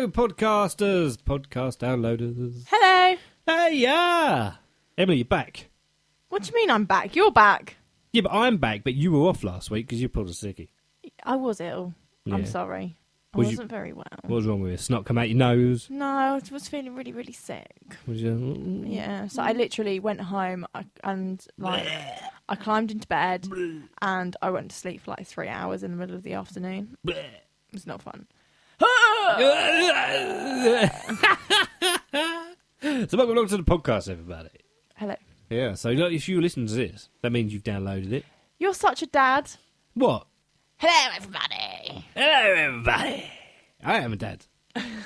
Hello, podcasters, podcast downloaders. Hello. Hey, yeah. Emily, you're back. What do you mean I'm back? You're back. Yeah, but I'm back, but you were off last week because you pulled a sickie. I was ill. Yeah. I'm sorry. I Was wasn't very well. What was wrong with you? Snot come out your nose? No, I was feeling really, really sick. Was you... Yeah, so I literally went home and I climbed into bed and I went to sleep for like 3 hours in the middle of the afternoon. It was not fun. So welcome along to the podcast, everybody. Hello. Yeah, so if you listen to this, that means you've downloaded it. You're such a dad. What? Hello, everybody. Hello, everybody. I am a dad.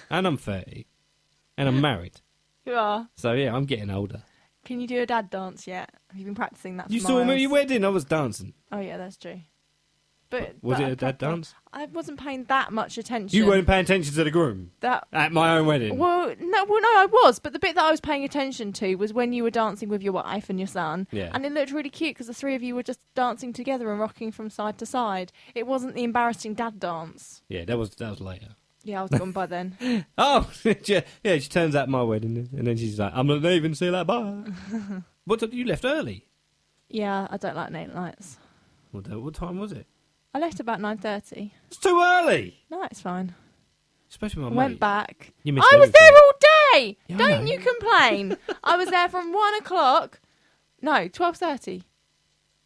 And I'm 30. And I'm married. You are. So, yeah, I'm getting older. Can you do a dad dance yet? Have you been practicing that for You saw me at miles? your wedding. I was dancing. Oh, yeah, that's true. But Was it a dad dance? I wasn't paying that much attention. You weren't paying attention to the groom That at my own wedding. Well, no, I was, but the bit that I was paying attention to was when you were dancing with your wife and your son, Yeah. and it looked really cute because the three of you were just dancing together and rocking from side to side. It wasn't the embarrassing dad dance. Yeah, that was later. Yeah, I was gone by then. Oh, yeah, she turns out at my wedding, and then she's like, I'm not leaving, see you later, bye. You left early? Yeah, I don't like late nights. What time was it? I left about 9:30. It's too early. No, it's fine. Especially my mate. Went back. You missed I was everything. there all day. Yeah, I Don't know. you complain. I was there from 1 o'clock. No, 12:30.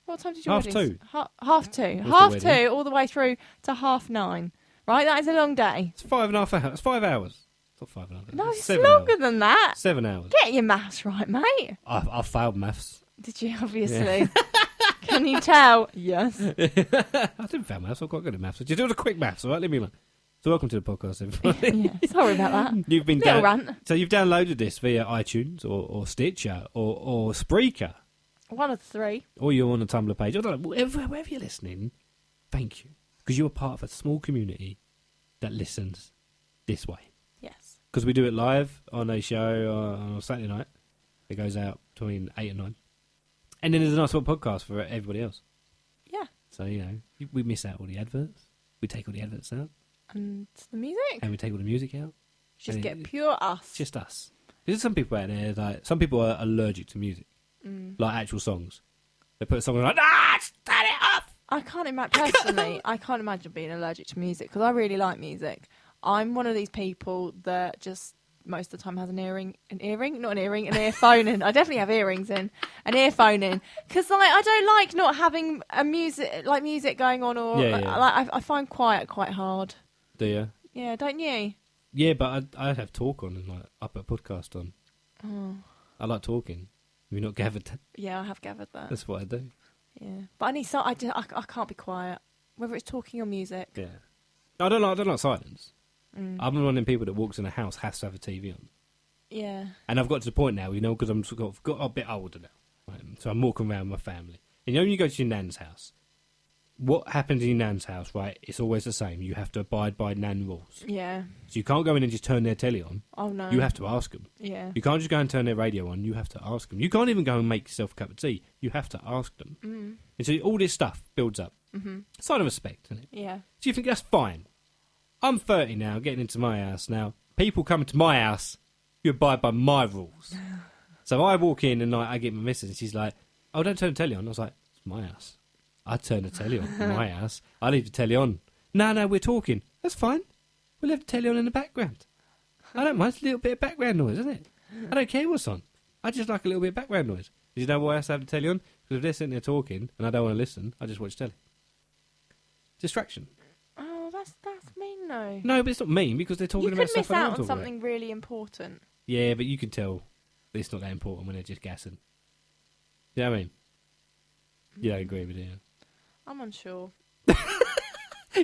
What time did you Half weddings? two. Half two. Was Half the two, wedding. all the way through to 9:30. Right, that is a long day. It's 5.5 hours. It's 5 hours. It's not 5.5 hours. No, it's 7 longer hours. than that. 7 hours. Get your maths right, mate. I failed maths. Did you, obviously? Can you tell? Yes. I didn't fail maths. I'm quite good at maths. Just do a quick maths, all right? Leave me alone. So welcome to the podcast, everybody. Yeah, sorry about that. You've been Little rant. So you've downloaded this via iTunes or Stitcher or Spreaker, One of the three. or you're on a Tumblr page. I don't know, wherever you're listening, thank you. Because you're part of a small community that listens this way. Yes. Because we do it live on a show on a Saturday night. It goes out between 8 and 9. And then there's a nice little podcast for everybody else. Yeah. So, we miss out all the adverts. We take all the adverts out. And the music? And we take all the music out. Just and get pure us. Just us. There's some people out there, like, some people are allergic to music. Like actual songs. They put a song on like, turn it off! I can't imagine, personally, I can't imagine being allergic to music because I really like music. I'm one of these people that just most of the time has an earphone in. I definitely have earrings in, an earphone in, because like I don't like not having a music going on, or Yeah. like I find quiet quite hard. Do you? Yeah, don't you? Yeah, but I have talk on and like I put a podcast on. Oh. I like talking. Have you not gathered? Yeah, I have gathered that. That's what I do. Yeah, but I need I can't be quiet, whether it's talking or music. Yeah. I don't like silence. I'm one of them people that walks in a house has to have a TV on. Yeah. And I've got to the point now, because I'm sort of got a bit older now. Right? So I'm walking around with my family. And when you go to your nan's house, what happens in your nan's house, right? It's always the same. You have to abide by nan rules. Yeah. So you can't go in and just turn their telly on. Oh no. You have to ask them. Yeah. You can't just go and turn their radio on. You have to ask them. You can't even go and make yourself a cup of tea. You have to ask them. And so all this stuff builds up. Sign of respect, isn't it? Yeah. So you think that's fine? I'm 30 now, getting into my house now. People coming to my house, you abide by my rules. So I walk in and I get my missus and she's like, oh, don't turn the telly on. I was like, it's my house. I turn the telly on in my house. I leave the telly on. No, we're talking. That's fine. We'll have the telly on in the background. I don't mind. It's a little bit of background noise, isn't it? I don't care what's on. I just like a little bit of background noise. Do you know why I have to have the telly on? Because if they're sitting there talking and I don't want to listen, I just watch telly. Distraction. Oh, that's mean though. No, but it's not mean because they're talking You about could miss stuff I don't out talk on about. something really important. Yeah, but you can tell that it's not that important when they're just gassing. You know what I mean? You don't agree with it? I'm unsure.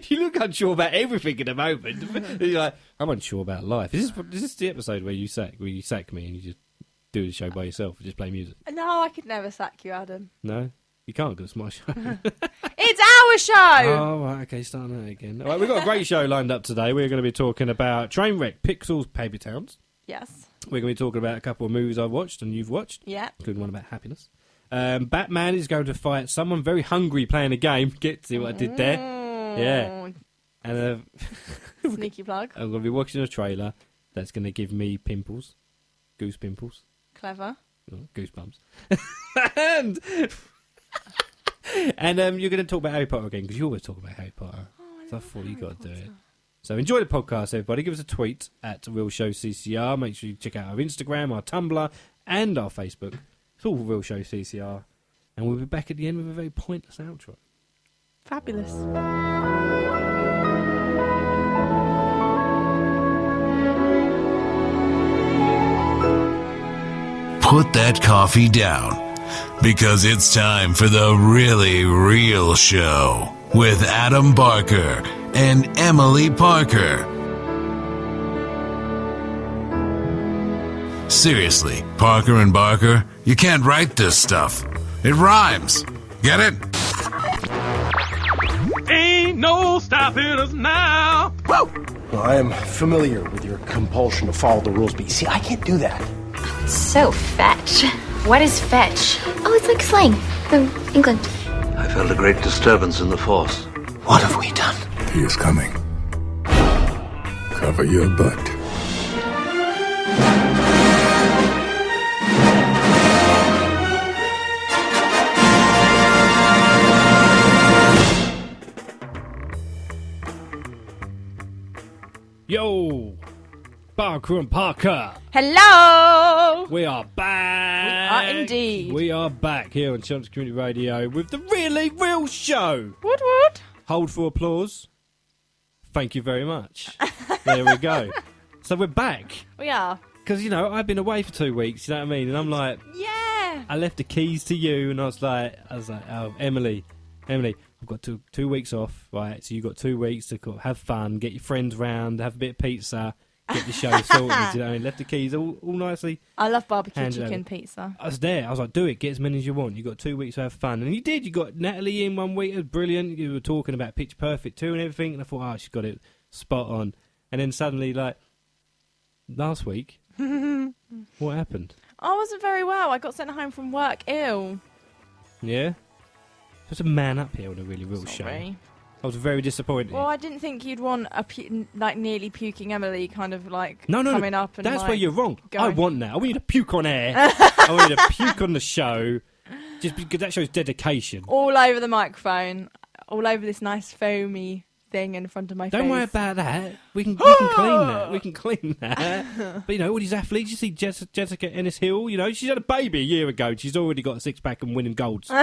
You look unsure about everything at the moment. You're like, I'm unsure about life. Is this the episode where you sack me and you just do the show by yourself and just play music? No, I could never sack you, Adam. No? You can't because it's my show. It's our show! Oh, right, okay, starting that again. All right, we've got a great show lined up today. We're going to be talking about Trainwreck, Pixels, Paper Towns. Yes. We're going to be talking about a couple of movies I've watched and you've watched. Yeah. Including one about happiness. Batman is going to fight someone very hungry playing a game. Get to see what I did there? Yeah. And Sneaky plug. I'm going to be watching a trailer that's going to give me pimples. Goose pimples. Clever. Oh, goosebumps. and you're going to talk about Harry Potter again, because you always talk about Harry Potter. So I thought you got to do it. So enjoy the podcast, everybody. Give us a tweet at Real Show CCR. Make sure you check out our Instagram, our Tumblr, and our Facebook. It's all Real Show CCR. And we'll be back at the end with a very pointless outro. Fabulous. Put that coffee down, because it's time for the really real show with Adam Barker and Emily Parker. Seriously, Parker and Barker, you can't write this stuff. It rhymes. Get it? Ain't no stopping us now. Well, I am familiar with your compulsion to follow the rules, but you see, I can't do that. So fetch. What is fetch? Oh, it's like slang from England. I felt a great disturbance in the force. What have we done? He is coming. Cover your butt. Yo! Barker and Parker! Hello! We are back! We are indeed. We are back here on Chunks Community Radio with the really real show! Woot woot! Hold for applause. Thank you very much. There we go. So we're back. We are. Because, I've been away for 2 weeks, you know what I mean? And I'm like, Yeah! I left the keys to you, and I was like, oh, Emily, I've got two weeks off, right? So you've got 2 weeks to have fun, get your friends round, have a bit of pizza, get the show sorted, you know what I mean? Left the keys all nicely. I love barbecue Hand it chicken over. pizza. I was there. I was like, do it. Get as many as you want. You got 2 weeks to have fun. And you did. You got Natalie in 1 week. It was brilliant. You were talking about Pitch Perfect 2 and everything. And I thought, she's got it spot on. And then suddenly, last week, what happened? I wasn't very well. I got sent home from work ill. Yeah? Just a man up here on a really real show. Sorry. I was very disappointed. Well, I didn't think you'd want a nearly puking Emily kind of no, coming up and that's where you're wrong. going. I want that. I want you to puke on air. I want you to puke on the show. Just because that shows dedication. all over the microphone, all over this nice foamy thing in front of my face. Don't worry about that. We can clean that. We can clean that. But all these athletes, you see Jessica Ennis-Hill, she's had a baby a year ago. She's already got a six-pack and winning golds. Do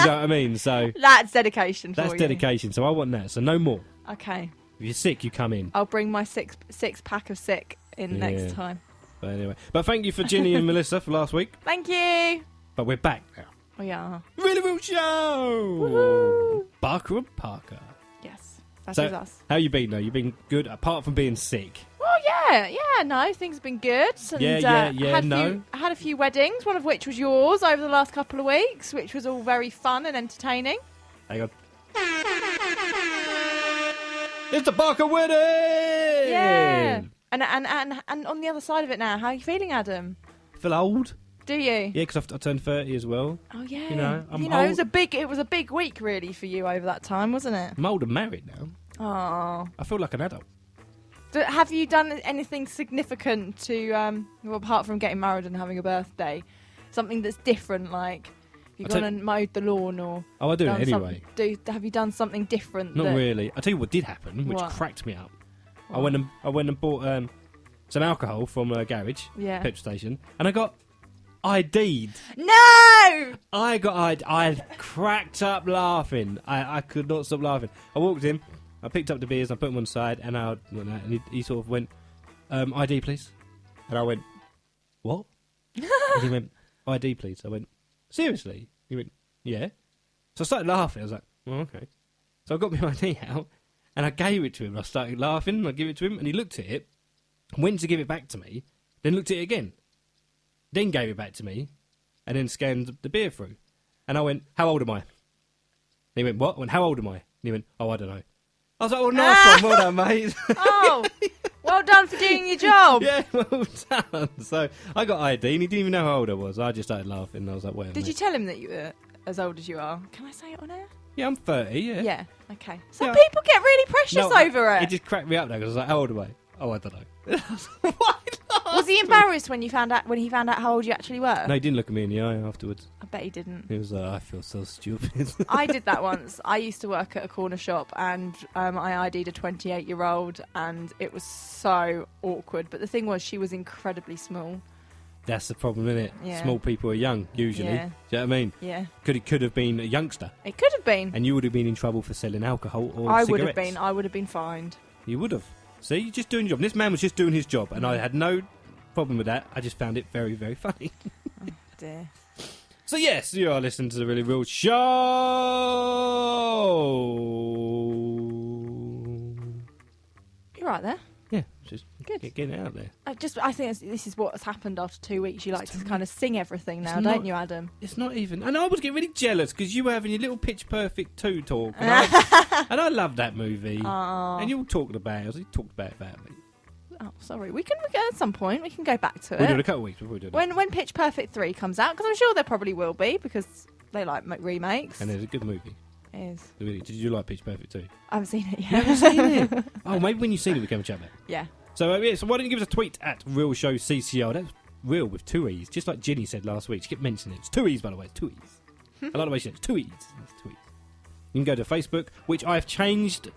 you know what I mean? So That's dedication for you. that's dedication. So I want that. So no more. Okay. If you're sick, you come in. I'll bring my six pack of sick in Yeah. next time. But anyway. But thank you for Ginny and Melissa for last week. Thank you. But we're back now. We are. Really real show. Woohoo. Barker and Parker. Yes. That So is us. how you been though? You've been good apart from being sick. Well, no, things have been good. And, Yeah, I had a few weddings, one of which was yours over the last couple of weeks, which was all very fun and entertaining. Hang on. It's the Barker wedding! Yeah. And on the other side of it now, how are you feeling, Adam? Feel old? Do you? Yeah, because I turned 30 as well. Oh yeah. I'm it old. was a big week really for you over that time, wasn't it? I'm old and married now. Oh. I feel like an adult. Have you done anything significant to, apart from getting married and having a birthday, something that's different, like you've gone and mowed the lawn or? Oh, I do it done anyway. Have you done something different? Not really. I'll tell you what did happen, which What? cracked me up. What? I went and bought some alcohol from a garage, Yeah. petrol station, and I got ID'd. No! I cracked up laughing. I could not stop laughing. I walked in, I picked up the beers, I put them on the side, and and he sort of went, ID please. And I went, what? And he went, ID please. I went, seriously? He went, yeah. So I started laughing. I was like, well, okay. So I got my ID out, and I gave it to him. I started laughing, and I gave it to him, and he looked at it, went to give it back to me, then looked at it again, then gave it back to me, and then scanned the beer through. And I went, how old am I? And he went, what? I went, how old am I? And he went, oh, I don't know. I was like, oh, nice one, well done, mate. Oh, well done for doing your job. Yeah, well done. So I got ID, and he didn't even know how old I was. I just started laughing, and I was like, whatever. Did mate. you tell him that you were as old as you are? Can I say it on air? Yeah, I'm 30, yeah. Yeah, okay. Some Yeah. people get really precious No, over it. It just cracked me up, though, because I was like, how old am I? Oh, I don't know. Why not? Was he embarrassed when he found out how old you actually were? No, he didn't look at me in the eye afterwards. I bet he didn't. He was like, I feel so stupid. I did that once. I used to work at a corner shop and I ID'd a 28-year-old and it was so awkward. But the thing was, she was incredibly small. That's the problem, isn't it? Yeah. Small people are young, usually. Yeah. Do you know what I mean? Yeah. It could have been a youngster. It could have been. And you would have been in trouble for selling alcohol or I cigarettes. would have been. I would have been fined. You would have. See, you're just doing your job. This man was just doing his job, and I had no problem with that. I just found it very, very funny. Oh, dear. So, yes, you are listening to The Really Real Show. You're right there. Yeah, just Good. getting it out there. I think this is what's happened after 2 weeks. You like to kind of sing everything now, It's don't not- you, Adam? It's not even... And I was getting really jealous because you were having your little Pitch Perfect 2 talk. And I love that movie. Oh. And you all talked about it. You talked about me. Oh, sorry. We can at some point. We can go back to We'll do it in it a couple of weeks before we do it. when Pitch Perfect 3 comes out, because I'm sure there probably will be because they like remakes. And it's a good movie. It is. Really. Did you like Pitch Perfect 2? I haven't seen it yet. You haven't seen it? Oh, maybe when you've seen it we can have a chat about it. Yeah. So, so why don't you give us a tweet at Real Show CCR? That's real with 2 E's, just like Ginny said last week. She kept mentioning it. It's 2 E's, by the way. It's 2 E's. I like the way she said it's 2 E's. It's 2 E's. You can go to Facebook, which I've changed.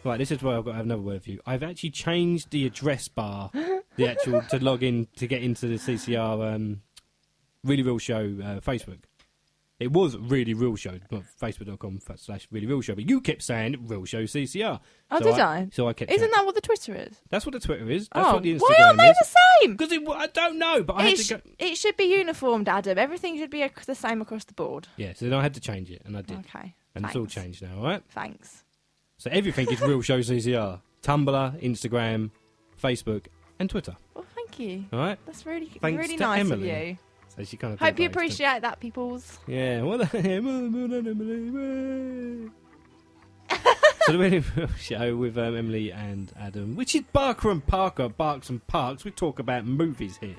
Right, this is where I've got to have another word for you. I've actually changed the address bar, the actual, to log in, to get into the CCR Really Real Show Facebook. It was Really Real Show, not facebook.com/Really Real Show, but you kept saying Real Show CCR. Oh, So did I? So I kept Isn't chatting. that what the Twitter is? That's what the Twitter is. That's Oh, what the Instagram why aren't they is. the same? Because I don't know, but I had to go... It should be uniformed, Adam. Everything should be the same across the board. Yeah, so then I had to change it, and I did. Okay. And it's all changed now, all right? Thanks. So everything is Real Show CCR. Tumblr, Instagram, Facebook, and Twitter. Well, thank you. All right? That's really, Thanks really to nice Emily. of you. So she kind of Hope you appreciate that, peoples. Yeah, what the So the Really Real Show with Emily and Adam, which is Barker and Parker, Barks and Parks. We talk about movies here.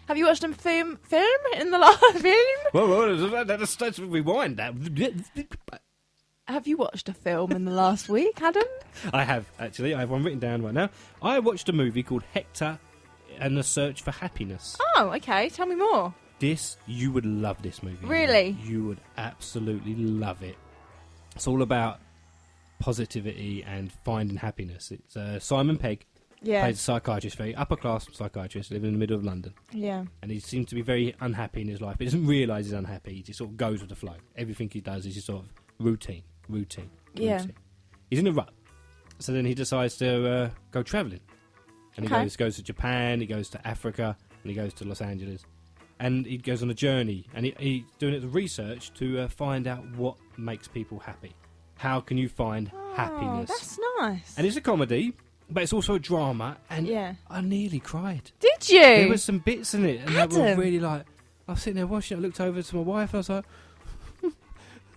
Have you watched a film in the last film? Well, let's rewind that. Have you watched a film in the last week, Adam? I have, actually. I have one written down right now. I watched a movie called Hector and the Search for Happiness. Oh, okay. Tell me more. You would love this movie. Really? You would absolutely love it. It's all about positivity and finding happiness. It's Simon Pegg, Yeah. plays a psychiatrist, very upper-class psychiatrist, living in the middle of London. Yeah. And he seems to be very unhappy in his life, but he doesn't realise he's unhappy. He just sort of goes with the flow. Everything he does is just sort of routine. Yeah. He's in a rut. So then he decides to go travelling. And he Okay. goes to Japan, he goes to Africa, and he goes to Los Angeles. And he goes on a journey, and he's doing it as research to find out what makes people happy. How can you find happiness? That's nice. And it's a comedy, but it's also a drama, and Yeah. I nearly cried. Did you? There were some bits in it, and that were Adam. really like... I was sitting there watching it, I looked over to my wife, and I was like...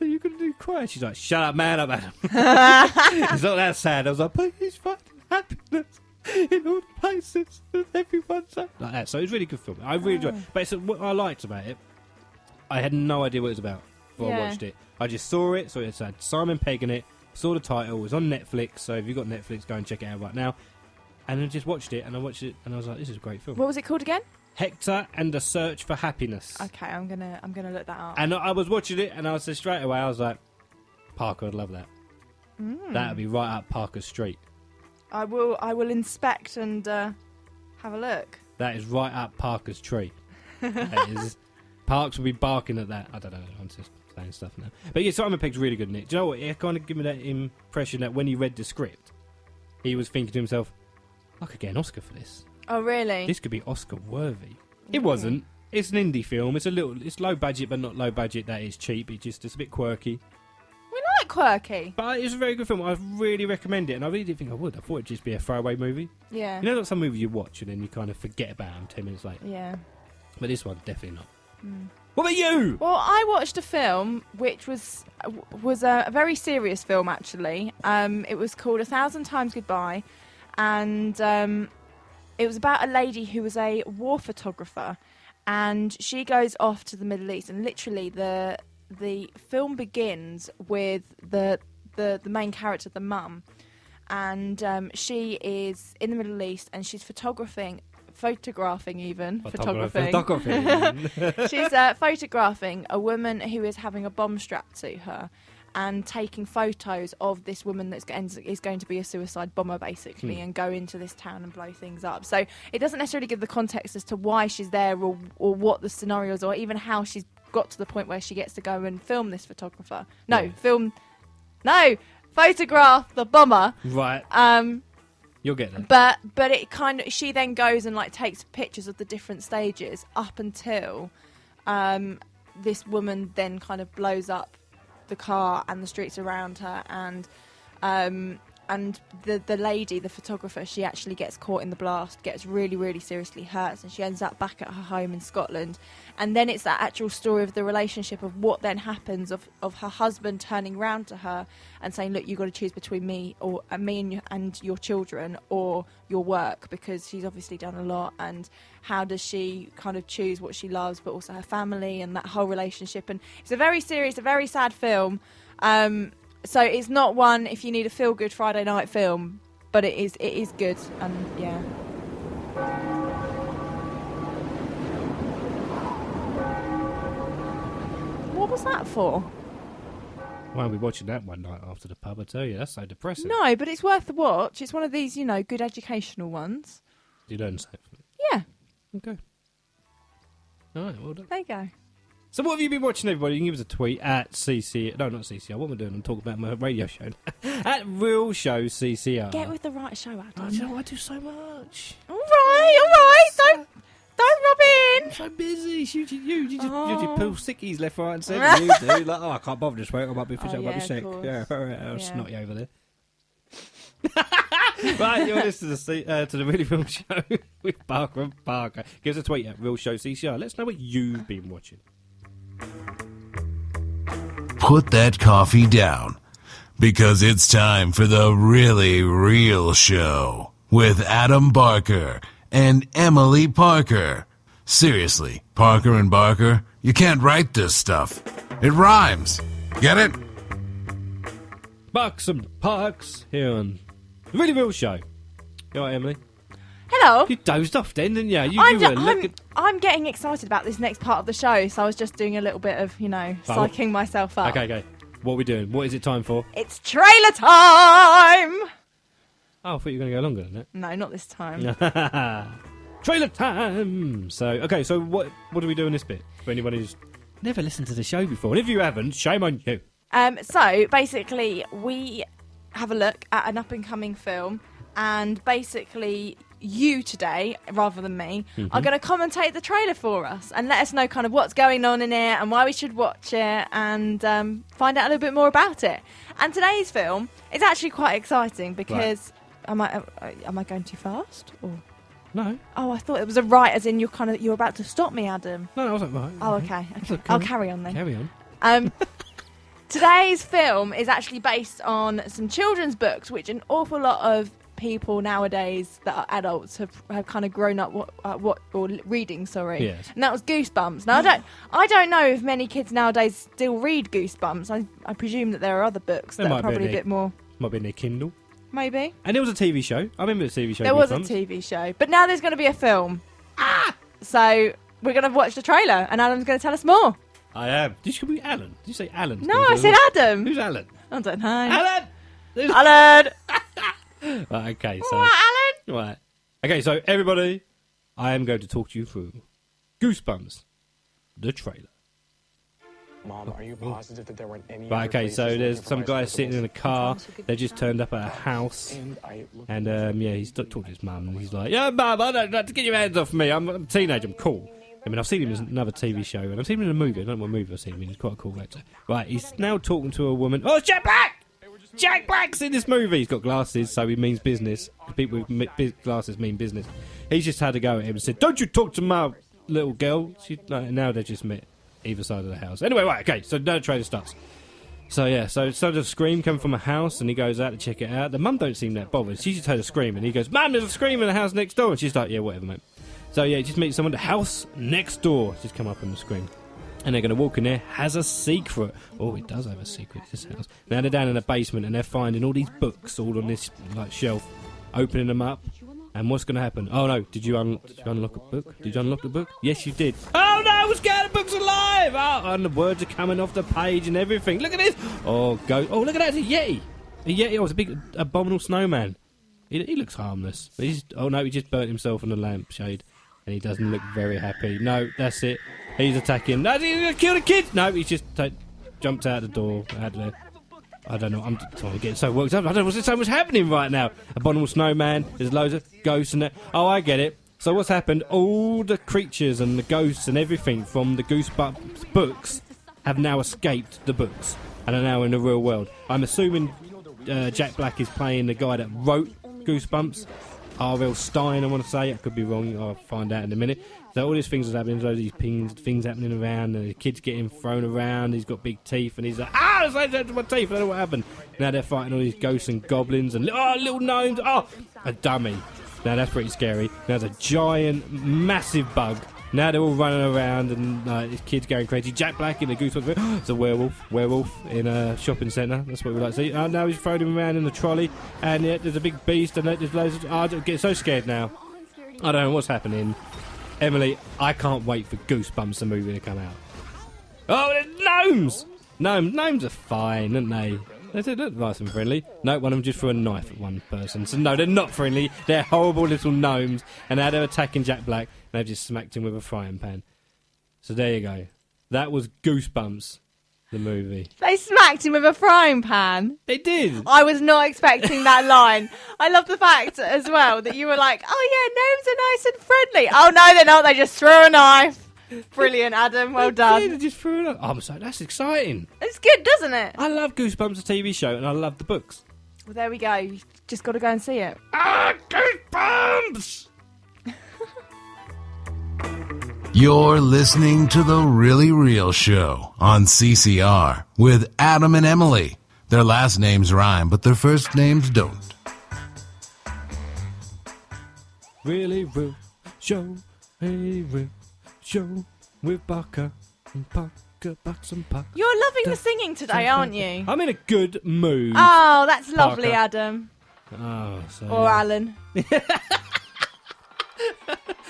Are you going to do cry? She's like, shut up, man, up, Adam. It's not that sad. I was like, please find happiness in all the places that everyone's at. Like that. So it was a really good film. I really enjoyed it. But what I liked about it, I had no idea what it was about before I Yeah. watched it. I just saw it, so it had Simon Pegg in it, saw the title, it was on Netflix, so if you've got Netflix, go and check it out right now. And then just watched it, and I watched it, and I was like, this is a great film. What was it called again? Hector and the Search for Happiness. Okay, I'm gonna look that up. And I was watching it, and I said straight away, I was like, Parker would love that. That would be right up Parker's street. I will inspect and have a look. That is right up Parker's tree. That is, Parks will be barking at that. I don't know, I'm just saying stuff now. But yeah, Simon Pegg's really good in it. Do you know what? It kind of gave me that impression that when he read the script, he was thinking to himself, I could get an Oscar for this. Oh, really? This could be Oscar worthy. It wasn't. It's an indie film. It's low budget, but not low budget that is cheap. It's a bit quirky. We like quirky. But it's a very good film. I really recommend it, and I really didn't think I would. I thought it'd just be a throwaway movie. Yeah. You know, like some movies you watch and then you kind of forget about them 10 minutes later. Yeah. But this one, definitely not. What about you? Well, I watched a film which was a very serious film, actually. It was called 1,000 Times Goodbye, and it was about a lady who was a war photographer, and she goes off to the Middle East, and literally the the film begins with the main character, the mum, and she is in the Middle East, and she's photographing even. She's photographing a woman who is having a bomb strapped to her and taking photos of this woman is going to be a suicide bomber, basically, and go into this town and blow things up. So it doesn't necessarily give the context as to why she's there or what the scenarios or even how she's got to the point where she gets to go and film this photographer. Photograph the bomber. Right. You'll get there. But it kind of, she then goes and like takes pictures of the different stages up until this woman then kind of blows up the car and the streets around her, and the lady, the photographer, she actually gets caught in the blast, gets really, really seriously hurt, and she ends up back at her home in Scotland. And then it's that actual story of the relationship of what then happens of her husband turning round to her and saying, look, you've got to choose between me and your children or your work, because she's obviously done a lot, and how does she kind of choose what she loves but also her family and that whole relationship. And it's a very serious, a very sad film. So it's not one if you need a feel-good Friday night film, but it is good, and yeah. What was that for? Why are we watching that one night after the pub? I tell you, that's so depressing. No, but it's worth the watch. It's one of these, good educational ones. You learn something. Yeah. Okay. All right, well done. There you go. So what have you been watching, everybody? You can give us a tweet at CC... No, not CCR. What am I doing? I'm talking about my radio show. At Real Show CCR. Get with the right show, Adam. Oh, do you know, I do so much. All right. Don't rub in. I'm so busy. You just pull sickies left, right and centre. You do. Like, I can't bother this week. I might be sick. Yeah, I'll snotty over there. Right, you're listening to the Really Real Show with Parker and Parker. Give us a tweet at Real Show CCR. Let us know what you've been watching. Put that coffee down, because it's time for the Really Real Show with Adam Barker and Emily Parker. Seriously, Parker and Barker, you can't write this stuff. It rhymes. Get it? Bucks and Parks here on the Really Real Show. You all right, Emily? Hello. You dozed off then, didn't you? I'm getting excited about this next part of the show, so I was just doing a little bit of, psyching myself up. Okay. What are we doing? What is it time for? It's trailer time! Oh, I thought you were going to go longer than that. No, not this time. Trailer time! So what do we do in this bit? For anybody who's never listened to the show before. And if you haven't, shame on you. So, basically, we have a look at an up-and-coming film, and basically you today, rather than me, are going to commentate the trailer for us and let us know kind of what's going on in it and why we should watch it, and find out a little bit more about it. And today's film is actually quite exciting because... Right. Am I going too fast? Or... No. Oh, I thought it was a right, as in you're about to stop me, Adam. No, I wasn't right. Oh, okay. I'll carry on then. Carry on. Today's film is actually based on some children's books, which an awful lot of people nowadays that are adults have kind of grown up reading. Yes. And that was Goosebumps. Now I don't know if many kids nowadays still read Goosebumps. I presume that there are other books that are probably a bit more. Might be in their Kindle. Maybe. And there was a TV show. I remember the TV show. There was a TV show, but now there's going to be a film. So we're going to watch the trailer, and Adam's going to tell us more. I am. Did you call me Alan? Did you say Alan? No, I said Adam. Who's Alan? I don't know. Alan. Alan. Right, okay, so... What, Alan? Right. Okay, so everybody, I am going to talk to you through Goosebumps, the trailer. Mom, are you positive that there weren't any... Right, okay, so there's some guy sitting in a car. They just turned up at a house. And, he's talking to his mum, and he's like, yeah, Mum, I don't like to get your hands off me. I'm a teenager, I'm cool. I mean, I've seen him in another TV show, and I've seen him in a movie. I don't know what movie I've seen him in. He's quite a cool actor. Right, he's now talking to a woman. Oh, it's Jack Black! Jack Black's in this movie. He's got glasses, so he means business. People with glasses mean business. He's just had a go at him and said, don't you talk to my little girl. Now they just met either side of the house. Anyway, right, okay, so now the trailer starts. So the scream come from a house, and he goes out to check it out. The mum don't seem that bothered. She just heard a scream, and he goes, Mum, there's a scream in the house next door. And she's like, yeah, whatever, mate. So, he just meets someone at the house next door. Just come up and scream. And they're going to walk in there, has a secret. Oh, it does have a secret, this house. Now they're down in the basement and they're finding all these books all on this like shelf, opening them up. And what's going to happen? Oh no, did you unlock a book? Did you unlock the book? Yes, you did. Oh no, we're scared, the book's alive! Oh, and the words are coming off the page and everything. Look at this! Oh, oh, look at that, it's a Yeti! A Yeti, oh, it's a big abominable snowman. He looks harmless. Oh no, he just burnt himself on the lampshade. And he doesn't look very happy. No, that's it. He's attacking. No, he's going to kill the kid! No, he's just jumped out the door. I don't know. I'm getting so worked up. I don't know what's so much happening right now. Abominable snowman. There's loads of ghosts in there. Oh, I get it. So what's happened? All the creatures and the ghosts and everything from the Goosebumps books have now escaped the books and are now in the real world. I'm assuming Jack Black is playing the guy that wrote Goosebumps. R.L. Stein, I want to say. I could be wrong. I'll find out in a minute. So all these things are happening. There's these things happening around. And the kid's getting thrown around. He's got big teeth. And he's like, there's my teeth. I don't know what happened. Now they're fighting all these ghosts and goblins. And little gnomes. Oh, a dummy. Now that's pretty scary. Now there's a giant, massive bug. Now they're all running around. And this kid's going crazy. Jack Black in the Goosebumps. It's a werewolf in a shopping centre. That's what we like to see. Now he's throwing him around in the trolley. And there's a big beast. And there's loads of... I get so scared now. I don't know what's happening. Emily, I can't wait for Goosebumps, the movie, to come out. Oh, there's gnomes! Gnomes are fine, aren't they? They look nice and friendly. No, one of them just threw a knife at one person. So no, they're not friendly. They're horrible little gnomes. And now they're attacking Jack Black. And they've just smacked him with a frying pan. So there you go. That was Goosebumps, the movie. They smacked him with a frying pan. They did. I was not expecting that line. I love the fact as well that you were like, oh yeah, gnomes are nice and friendly. Oh no, they're not. They just threw a knife. Brilliant, Adam. Well done. They just threw a knife. Oh, so that's exciting. It's good, doesn't it? I love Goosebumps, the TV show, and I love the books. Well, there we go. You've just got to go and see it. Goosebumps! You're listening to The Really Real Show on CCR with Adam and Emily. Their last names rhyme, but their first names don't. Really Real Show, a real show with Barker and Parker, Bucks and Parker. You're loving the singing today, aren't you? I'm in a good mood. Oh, that's lovely, Parker. Adam. Oh, so Or Alan.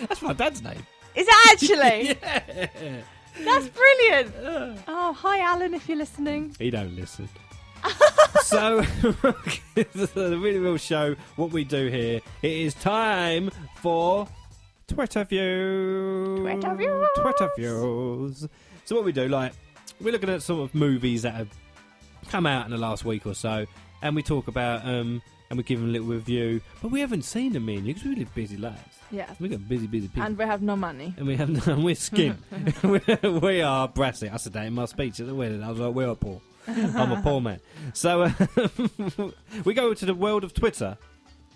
that's my dad's name. Is it actually? Yeah. That's brilliant. Oh, hi, Alan, if you're listening. He don't listen. So, the Really Real Show, what we do here, it is time for Twitter Views. Twitter Views. So what we do, like, we're looking at sort of movies that have come out in the last week or so, and we talk about and we give them a little review, but we haven't seen them, me and you, because we live busy lives. Yeah. We got busy people. And we have no money. And we have we're skint. We are brassy. I said that in my speech at the wedding. I was like, we are poor. I'm a poor man. So we go to the world of Twitter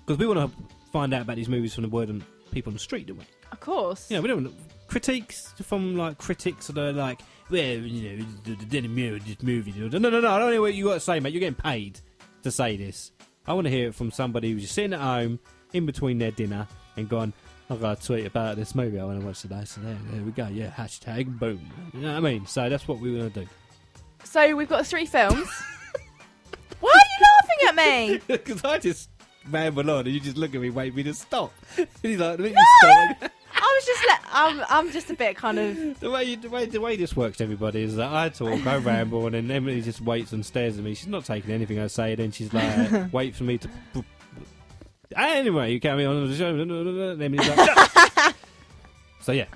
because we want to find out about these movies from the word and people on the street, don't we? Of course. Yeah, we don't want critiques from like critics that are like, well, you know, the movie. No. I don't know what you got to say, mate. You're getting paid to say this. I want to hear it from somebody who's just sitting at home in between their dinner and gone, I've got to tweet about this movie I want to watch today. So there we go. Yeah, hashtag boom. You know what I mean? So that's what we're going to do. So we've got 3 films. Why are you laughing at me? Because I just ramble on and you just look at me, wait me to stop. And he's like, No! stop. I was just I'm just a bit kind of... The way this works, everybody, is that I talk, I ramble, and then Emily just waits and stares at me. She's not taking anything I say, then she's like, wait for me to... Anyway, you carry on with the show. Emily's like, so yeah,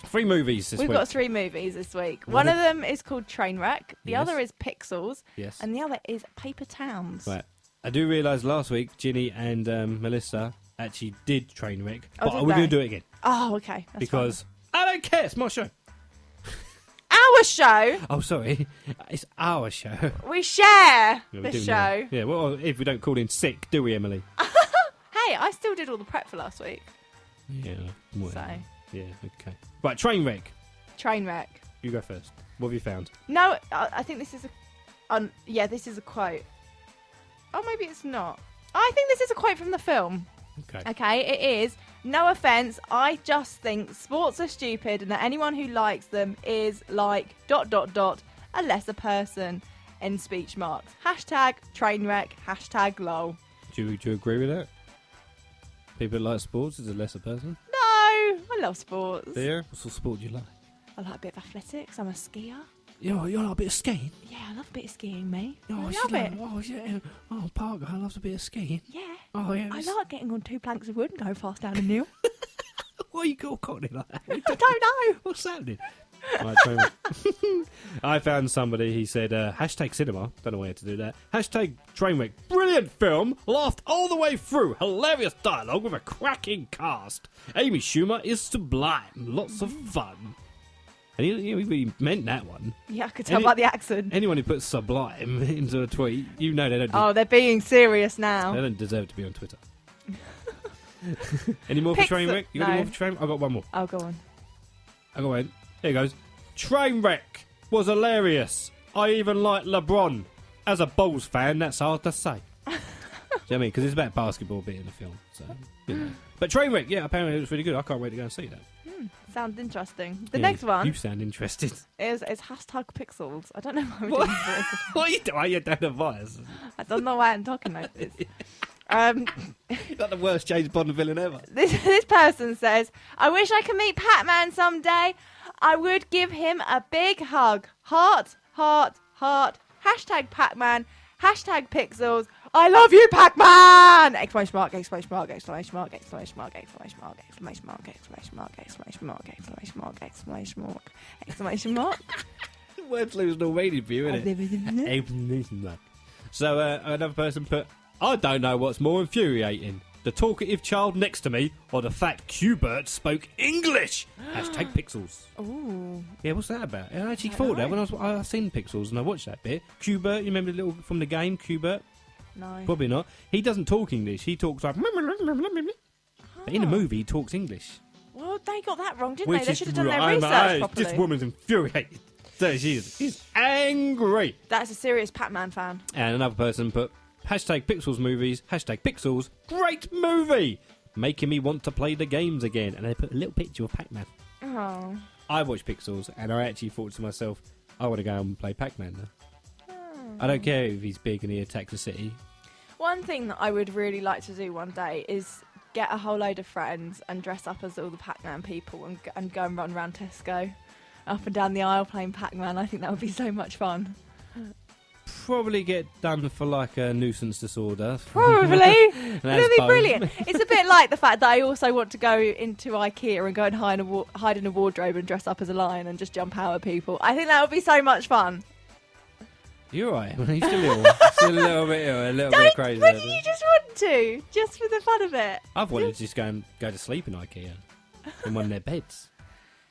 3 movies this week. We've got 3 movies this week. One of them is called Trainwreck. The Yes. other is Pixels. Yes. And the other is Paper Towns. Right. I do realise last week, Ginny and Melissa actually did Trainwreck, Oh, but did we're going they? to do it again. Oh, okay. That's Because I don't care, it's my show. fine. Our show. Oh, sorry. It's our show. We share Yeah, we this do show. now. Yeah, well, if we don't call in sick, do we, Emily? Hey, I still did all the prep for last week. Yeah. Well, So. yeah, okay. Right, Trainwreck. Trainwreck. You go first. What have you found? No, I think this is a... yeah, this is a quote. Oh, maybe it's not. I think this is a quote from the film. Okay. Okay, it is. No offence, I just think sports are stupid and that anyone who likes them is like ... a lesser person in speech marks. Hashtag train wreck, hashtag lol. Do you agree with that? People that like sports is a lesser person? No, I love sports. Do you? What sort of sport do you like? I like a bit of athletics. I'm a skier. You like a bit of skiing? Yeah, I love a bit of skiing, mate. Oh, I love she's it. like, oh, yeah. Oh, Parker loves a bit of skiing. Yeah. Oh, yeah. I like getting on 2 planks of wood and go fast down a hill. Why are you called cockney like that? I don't know. What's happening? Right, I found somebody, he said, hashtag cinema. Don't know where to do that. Hashtag Trainwreck. Brilliant film. Laughed all the way through. Hilarious dialogue with a cracking cast. Amy Schumer is sublime. Lots of fun. And he meant that one. Yeah, I could tell by the accent. Anyone who puts sublime into a tweet, you know they don't. Oh, they're being serious They now. don't deserve to be on Twitter. Any more for Trainwreck? You got any more for Trainwreck? I've got one more. Oh, go on. I got one. Here goes. Trainwreck was hilarious. I even like LeBron. As a Bulls fan, that's hard to say. Do you know what I mean? Because it's about basketball being in the film. So, you know. But Trainwreck, yeah, apparently it was really good. I can't wait to go and see that. Sounds interesting. The Yeah, next one You sound interested. is hashtag pixels. I don't know why I'm What? doing voices. What are you doing? You're down the virus. I don't know why I'm talking like this. You're like the worst James Bond villain ever. This person says, I wish I could meet Pac-Man someday. I would give him a big hug. Heart, heart, heart. Hashtag Pac-Man. Hashtag pixels. I love you, Pac-Man! Exclamation mark, exclamation mark, exclamation mark, exclamation mark, exclamation mark, exclamation mark, exclamation mark, exclamation mark, exclamation mark, exclamation mark, exclamation mark. Words lose no meaning for you, innit? So another person put, I don't know what's more infuriating. The talkative child next to me or the fact Qbert spoke English. Hashtag pixels. Ooh. Yeah, what's that about? I actually thought that when I seen Pixels and I watched that bit. Qbert, you remember the little from the game, Qbert? No. Probably not. He doesn't talk English. He talks like... But in the movie, he talks English. Well, they got that wrong, didn't Which they? They is should have done their right. research properly. This woman's infuriated. So she's angry. That's a serious Pac-Man fan. And another person put, hashtag Pixels movies, hashtag Pixels, great movie! Making me want to play the games again. And they put a little picture of Pac-Man. Oh. I watched Pixels and I actually thought to myself, I want to go and play Pac-Man now. I don't care if he's big and he attacks a city. One thing that I would really like to do one day is get a whole load of friends and dress up as all the Pac-Man people and go and run around Tesco up and down the aisle playing Pac-Man. I think that would be so much fun. Probably get done for like a nuisance disorder. Probably. It'd be both. brilliant. It's a bit like the fact that I also want to go into IKEA and go and hide in a wardrobe and dress up as a lion and just jump out at people. I think that would be so much fun. You're right. He's still a little bit ill, a little bit crazy. Wouldn't you just want to? Just for the fun of it? I've wanted to just go to sleep in IKEA in one of their beds.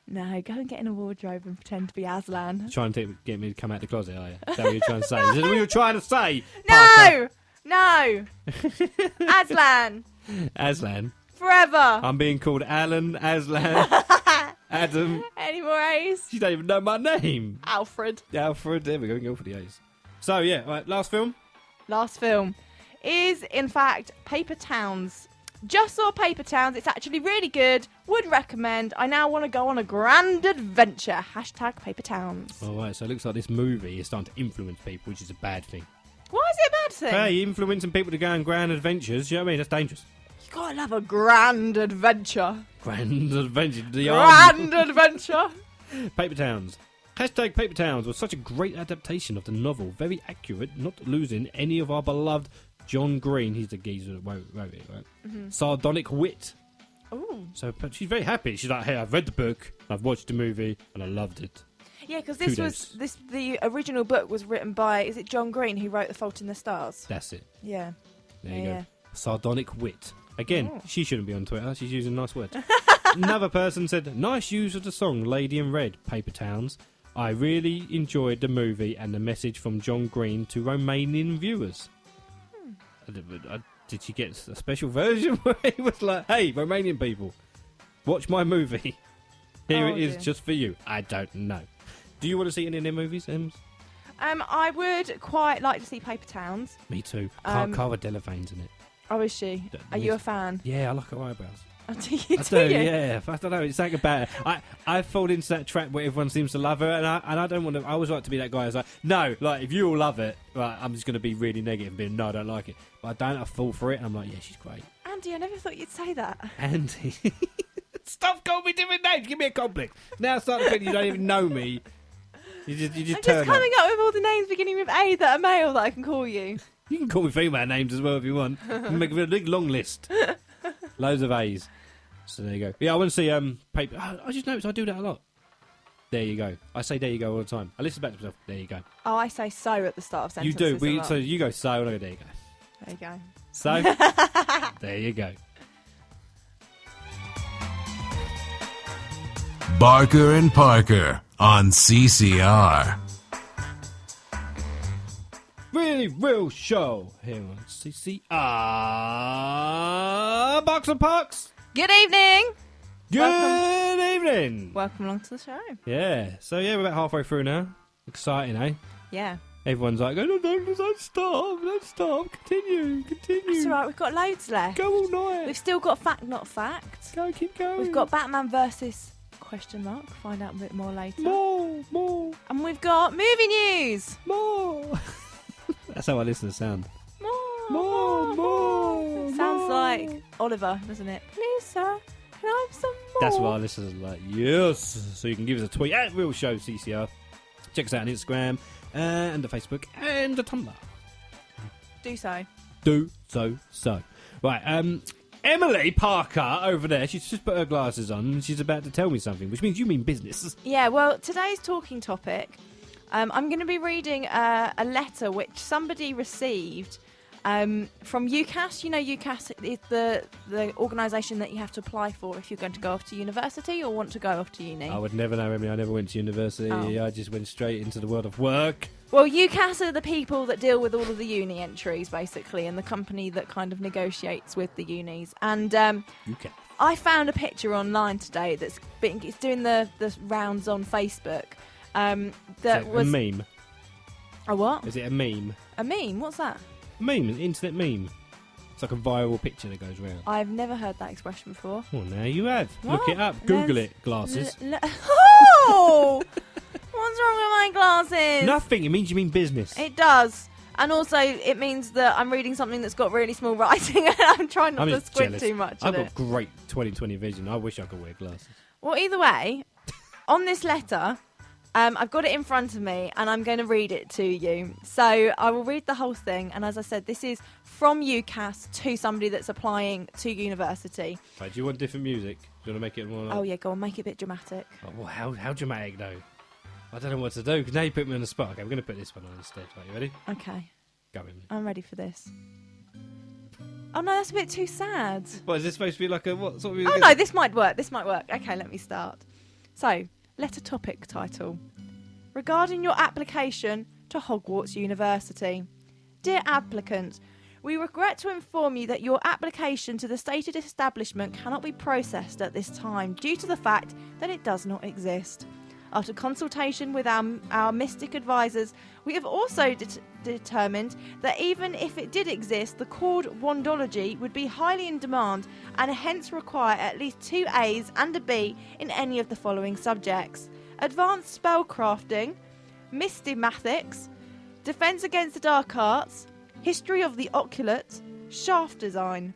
No, go and get in a wardrobe and pretend to be Aslan. Trying to get me to come out the closet, are you? Is that what you're trying to say? Is that what you're trying to say? Parker? No! Aslan! Aslan. Forever! I'm being called Alan, Aslan, Adam. Any more A's? You don't even know my name. Alfred. Alfred. There we go. We can go for the A's. So, yeah, right, last film. Last film is, in fact, Paper Towns. Just saw Paper Towns. It's actually really good. Would recommend. I now want to go on a grand adventure. Hashtag Paper Towns. All right, so it looks like this movie is starting to influence people, which is a bad thing. Why is it a bad thing? Hey, influencing people to go on grand adventures, you know what I mean? That's dangerous. You gotta love a grand adventure. Grand adventure. Grand adventure. Paper Towns. Hashtag Paper Towns was such a great adaptation of the novel. Very accurate, not losing any of our beloved John Green. He's the geezer that wrote it, right? Mm-hmm. Sardonic wit. Ooh. So but she's very happy. She's like, hey, I've read the book, I've watched the movie, and I loved it. Yeah, because Kudos. the original book was written by, is it John Green who wrote The Fault in the Stars? That's it. Yeah. There you go. Sardonic wit. Again, she shouldn't be on Twitter. She's using nice words. Another person said, nice use of the song Lady in Red, Paper Towns. I really enjoyed the movie and the message from John Green to Romanian viewers. Did she get a special version where he was like, hey, Romanian people, watch my movie. Here it is just for you. I don't know. Do you want to see any of their movies, Ems? I would quite like to see Paper Towns. Me too. Cara Delevingne's in it. Oh, is she? Are you a fan? Yeah, I like her eyebrows. Oh, do you? I do, yeah. I don't know. It's something about it. I fall into that trap where everyone seems to love her, and I don't want to. I always like to be that guy who's like, no, like if you all love it, right, I'm just going to be really negative and be no, I don't like it. But I don't. I fall for it, and I'm like, yeah, she's great. Andy, I never thought you'd say that. Andy, stop calling me different names. Give me a complex. Now start to think you don't even know me. You just I'm turn just coming up with all the names beginning with A that are male that I can call you. You can call me female names as well if you want. You can make a big long list. Loads of A's. So there you go. Yeah, I want to see paper. I just noticed I do that a lot. There you go. I say there you go all the time. I listen back to myself. There you go. Oh, I say so at the start of sentences. You do. a lot. So you go so, and I go there you go. There you go. So there you go. Barker and Parker on CCR. Really real show here on CCR. Box and Pucks. Good evening. Good evening. Welcome along to the show. Yeah. So yeah, we're about halfway through now. Exciting, eh? Yeah. Everyone's like, oh, no, don't stop, continue. That's all right, we've got loads left. Go all night. We've still got Fact Not Fact. Go, keep going. We've got Batman versus question mark. Find out a bit more later. More. And we've got movie news. More. That's how our listeners sound. More. Sounds like Oliver, doesn't it? Please, sir, can I have some more? That's what our listeners are like. Yes. So you can give us a tweet at Real Show CCR. Check us out on Instagram and the Facebook and the Tumblr. Do so. Right. Emily Parker over there. She's just put her glasses on and she's about to tell me something, which means you mean business. Yeah. Well, today's talking topic. I'm going to be reading a letter which somebody received from UCAS. You know, UCAS is the organisation that you have to apply for if you're going to go off to university or want to go off to uni. I would never know, Emily. I never went to university. Oh. I just went straight into the world of work. Well, UCAS are the people that deal with all of the uni entries, basically, and the company that kind of negotiates with the unis. And UCAS. I found a picture online today it's doing the rounds on Facebook. That was a meme. A what? Is it a meme? A meme? What's that? Meme, an internet meme. It's like a viral picture that goes around. I've never heard that expression before. Well, now you have. What? Look it up. Google it. Glasses. Oh! What's wrong with my glasses? Nothing. It means you mean business. It does. And also, it means that I'm reading something that's got really small writing and I'm trying not I'm to just squint jealous. too much I've at got it. great 20/20 vision. I wish I could wear glasses. Well, either way, on this letter, I've got it in front of me and I'm going to read it to you. So I will read the whole thing. And as I said, this is from UCAS to somebody that's applying to university. Right, do you want different music? Do you want to make it more like... Oh, yeah, go on, make it a bit dramatic. Oh, well, how dramatic, though? I don't know what to do, because now you put me on the spot. Okay, we're going to put this one on instead. Right, you ready? Okay, Go in. I'm ready for this. Oh, no, that's a bit too sad. What, is this supposed to be like a... What sort of... Oh, no, this might work. Okay, let me start. So, letter topic title. Regarding your application to Hogwarts University. Dear applicant, we regret to inform you that your application to the stated establishment cannot be processed at this time due to the fact that it does not exist. After consultation with our mystic advisors, we have also determined that even if it did exist, the chord wandology would be highly in demand and hence require at least 2 A's and a B in any of the following subjects: advanced spellcrafting, mystimathics, defense against the dark arts, history of the occult, shaft design.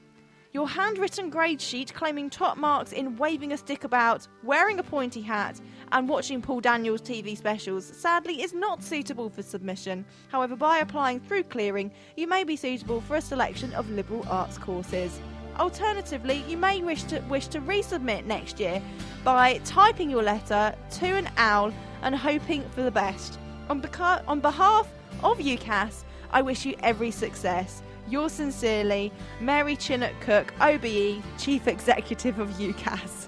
Your handwritten grade sheet claiming top marks in waving a stick about, wearing a pointy hat, and watching Paul Daniels TV specials sadly is not suitable for submission. However, by applying through clearing, you may be suitable for a selection of liberal arts courses. Alternatively, you may wish to resubmit next year by typing your letter to an owl and hoping for the best. On behalf of UCAS, I wish you every success. Yours sincerely, Mary Chinnock Cook, OBE, Chief Executive of UCAS.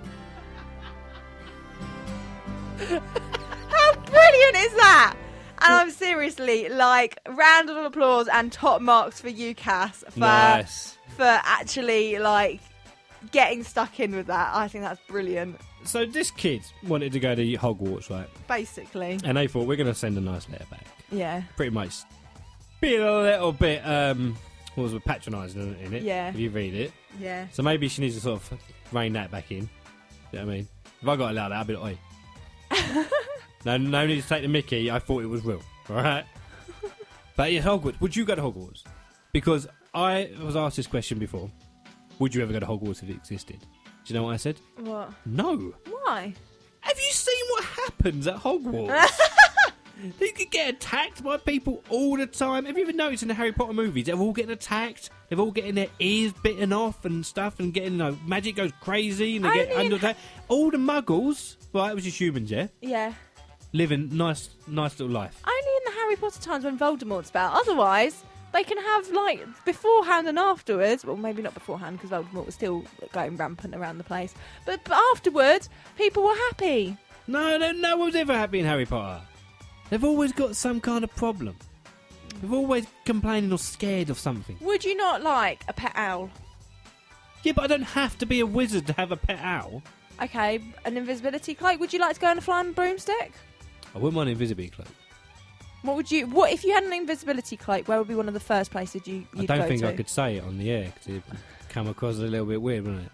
How brilliant is that? And I'm seriously like, round of applause and top marks for UCAS for actually like getting stuck in with that. I think that's brilliant. So this kid wanted to go to Hogwarts, right? Basically. And they thought, we're going to send a nice letter back. Yeah. Pretty much being a little bit What was patronising in it? Yeah. If you read it. Yeah. So maybe she needs to sort of rein that back in. You know what I mean? If I got allowed that, I'd be like, oi. No need to take the mickey. I thought it was real. All right? But yeah, Hogwarts. Would you go to Hogwarts? Because I was asked this question before. Would you ever go to Hogwarts if it existed? Do you know what I said? What? No. Why? Have you seen what happens at Hogwarts? You could get attacked by people all the time. Have you ever noticed in the Harry Potter movies, they're all getting attacked, they're all getting their ears bitten off and stuff, and getting, magic goes crazy, and they get under attack. All the muggles, right, which is humans, yeah? Yeah. Living nice little life. Only in the Harry Potter times when Voldemort's about. Otherwise, they can have, beforehand and afterwards. Well, maybe not beforehand, because Voldemort was still going rampant around the place. But afterwards, people were happy. No one was ever happy in Harry Potter. They've always got some kind of problem. They're always complaining or scared of something. Would you not like a pet owl? Yeah, but I don't have to be a wizard to have a pet owl. Okay, an invisibility cloak. Would you like to go on a flying broomstick? I wouldn't want an invisibility cloak. What if you had an invisibility cloak? Where would be one of the first places you'd go to? I don't think I could say it on the air because it'd come across a little bit weird, wouldn't it?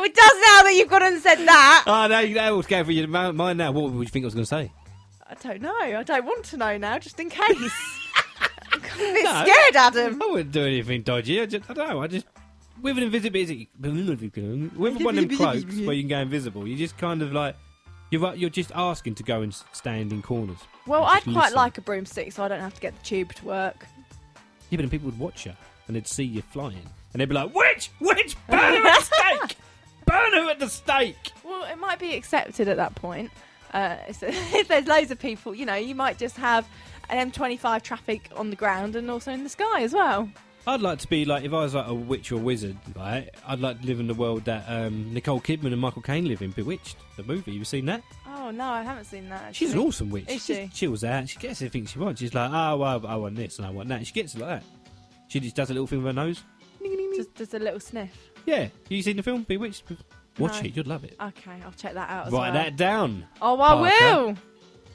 It does now that you've gone and said that. Oh, no, that was going through your mind now. What would you think I was going to say? I don't know. I don't want to know now, just in case. I'm a bit scared, Adam. I wouldn't do anything dodgy. I don't know. With an invisibility, with one of them cloaks where you can go invisible, you just kind of like, you're just asking to go and stand in corners. Well, I'd quite like a broomstick so I don't have to get the tube to work. Yeah, but then people would watch you and they'd see you flying and they'd be like, witch, burn her at the stake! Burn her at the stake! Well, it might be accepted at that point. If there's loads of people, you might just have an M25 traffic on the ground and also in the sky as well. I'd like to be like, if I was like a witch or wizard, right? I'd like to live in the world that Nicole Kidman and Michael Caine live in, Bewitched, the movie. You seen that? Oh, no, I haven't seen that, actually. She's an awesome witch. Is She she? just chills out. She gets everything she wants. She's like, oh, well, I want this and I want that. She gets it like that. She just does a little thing with her nose. Just a little sniff. Yeah. You seen the film, Bewitched? Watch No. it. You'd love it. Okay, I'll check that out as Write well. that down. Oh, I Parker. will.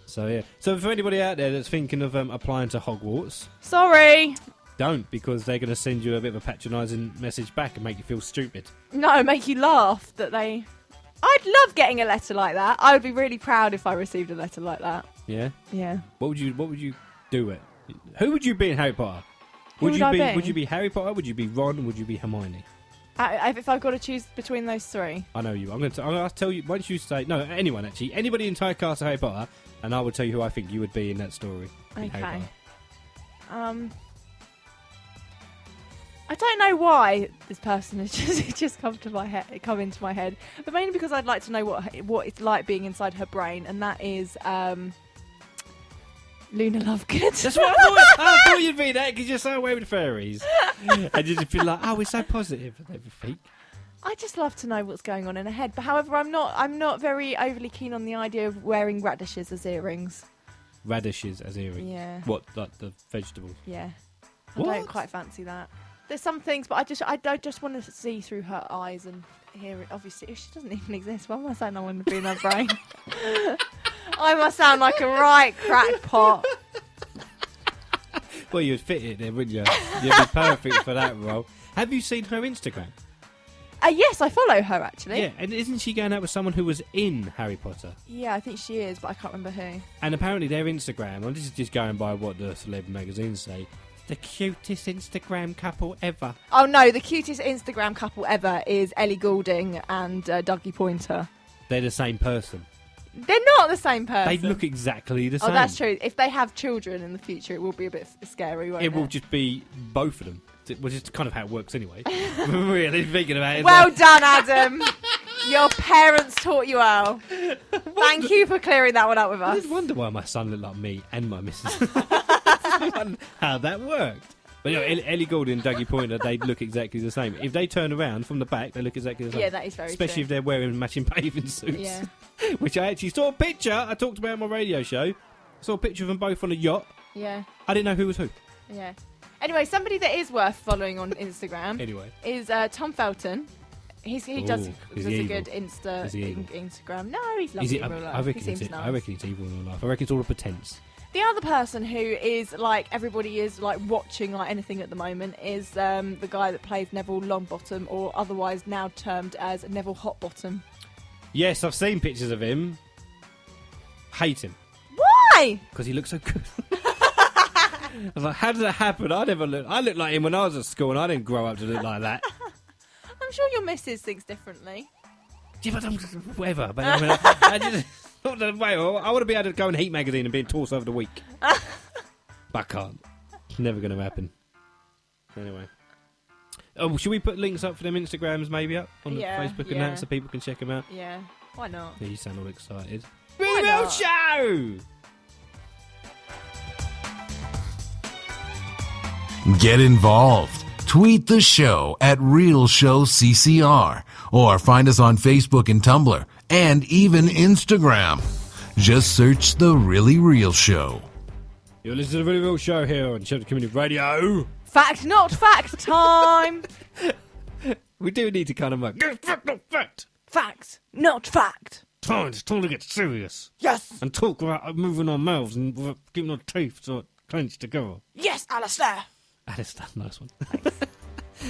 So, yeah. So, for anybody out there that's thinking of applying to Hogwarts, Sorry. don't, because they're going to send you a bit of a patronising message back and make you feel stupid. No, make you laugh that they... I'd love getting a letter like that. I would be really proud if I received a letter like that. Yeah? Yeah. What would you do it? Who would you be in Harry Potter? Who would I be? Would you be Harry Potter? Would you be Ron? Would you be Hermione? If I've got to choose between those three. I know you. I'm going to tell you. Why don't you say no? Anyone actually? Anybody in the entire cast of Harry Potter, and I will tell you who I think you would be in that story. in Harry Okay. Potter. I don't know why this person has just come into my head, but mainly because I'd like to know what it's like being inside her brain, and that is Luna Lovegood. That's what I thought. I thought you'd be that because you're so away with fairies, and you just feel like, oh, we're so positive and everything. I just love to know what's going on in her head, but however, I'm not very overly keen on the idea of wearing radishes as earrings. Radishes as earrings. Yeah. What, like the vegetables? Yeah. What? I don't quite fancy that. There's some things, but I don't just want to see through her eyes and hear it. Obviously, if she doesn't even exist, why am I saying I want to be in her brain? I must sound like a right crackpot. Well, you'd fit it there, wouldn't you? You'd be perfect for that role. Have you seen her Instagram? Yes, I follow her actually. Yeah, and isn't she going out with someone who was in Harry Potter? Yeah, I think she is, but I can't remember who. And apparently their Instagram, and this is just going by what the celeb magazines say, the cutest Instagram couple ever. Oh no, the cutest Instagram couple ever is Ellie Goulding and Dougie Pointer. They're the same person. They're not the same person. They look exactly the same. Oh, that's true. If they have children in the future, it will be a bit scary, won't it? It will just be both of them, which is kind of how it works anyway. Really thinking about it. Well done, Adam. Your parents taught you well. Thank you for clearing that one up with I us. just wonder why my son looked like me and my missus. How that worked. But Ellie Goulding and Dougie Pointer, they look exactly the same. If they turn around from the back, they look exactly the same. Yeah, that is very Especially true. if they're wearing matching bathing suits. Yeah. Which I actually saw a picture. I talked about on my radio show. I saw a picture of them both on a yacht. Yeah. I didn't know who was who. Yeah. Anyway, somebody that is worth following on Instagram Anyway. is Tom Felton. He does is a he good evil? Is he evil? Instagram. No, he's Is lovely it? in real life. I reckon he seems it's nice. I reckon it's evil in real life. I reckon it's all a pretense. The other person who is like everybody is like watching like anything at the moment is the guy that plays Neville Longbottom, or otherwise now termed as Neville Hotbottom. Yes, I've seen pictures of him. Hate him. Why? Because he looks so good. I was like, how did that happen? I looked like him when I was at school, and I didn't grow up to look like that. I'm sure your missus thinks differently. Yeah, but whatever. But I mean, I just, not the way. I want to be able to go in Heat magazine and be in Torso of the Week. But I can't. It's never going to happen. Anyway. Oh, should we put links up for them Instagrams maybe up on the Facebook and that so people can check them out? Yeah, why not? Yeah, you sound all excited. Why Real not? show! Get involved. Tweet the show at Real Show CCR or find us on Facebook and Tumblr and even Instagram. Just search The Really Real Show. You're listening to the Really Real Show here on Shelter Community Radio. Fact, not fact time. We do need to kind of like, fact, not fact. Fact, not fact. It's time to get serious. Yes. And talk about moving our mouths and keeping our teeth so it clench together. Yes, Alistair. Alistair, nice one.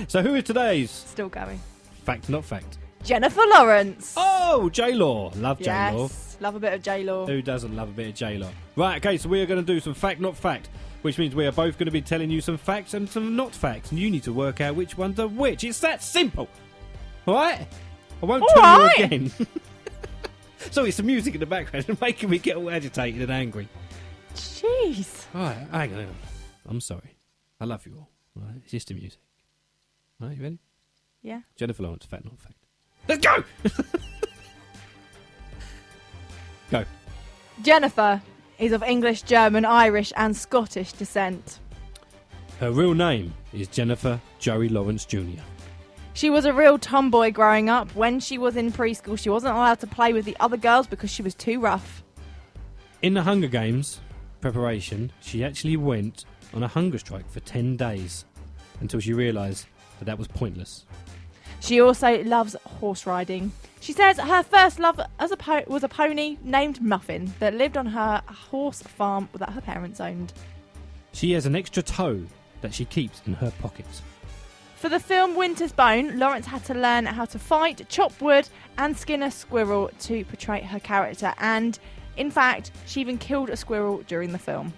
So who is today's Still going. fact, not fact? Jennifer Lawrence. Oh, J-Law. Love J-Law. Yes, love a bit of J-Law. Who doesn't love a bit of J-Law? Right, okay, so we are going to do some fact, not fact, which means we are both going to be telling you some facts and some not facts, and you need to work out which ones are which. It's that simple. All right? I won't tell you again. So it's the music in the background and making me get all agitated and angry. Jeez. All right, hang on. I'm sorry. I love you all. All right? It's just the music. All right, you ready? Yeah. Jennifer Lawrence, fact, not fact. Let's go! Go. Jennifer is of English, German, Irish and Scottish descent. Her real name is Jennifer Joey Lawrence Jr. She was a real tomboy growing up. When she was in preschool, she wasn't allowed to play with the other girls because she was too rough. In the Hunger Games preparation, she actually went on a hunger strike for 10 days until she realised that was pointless. She also loves horse riding. She says her first love was a pony named Muffin that lived on her horse farm that her parents owned. She has an extra toe that she keeps in her pocket. For the film Winter's Bone, Lawrence had to learn how to fight, chop wood and skin a squirrel to portray her character, and in fact she even killed a squirrel during the film.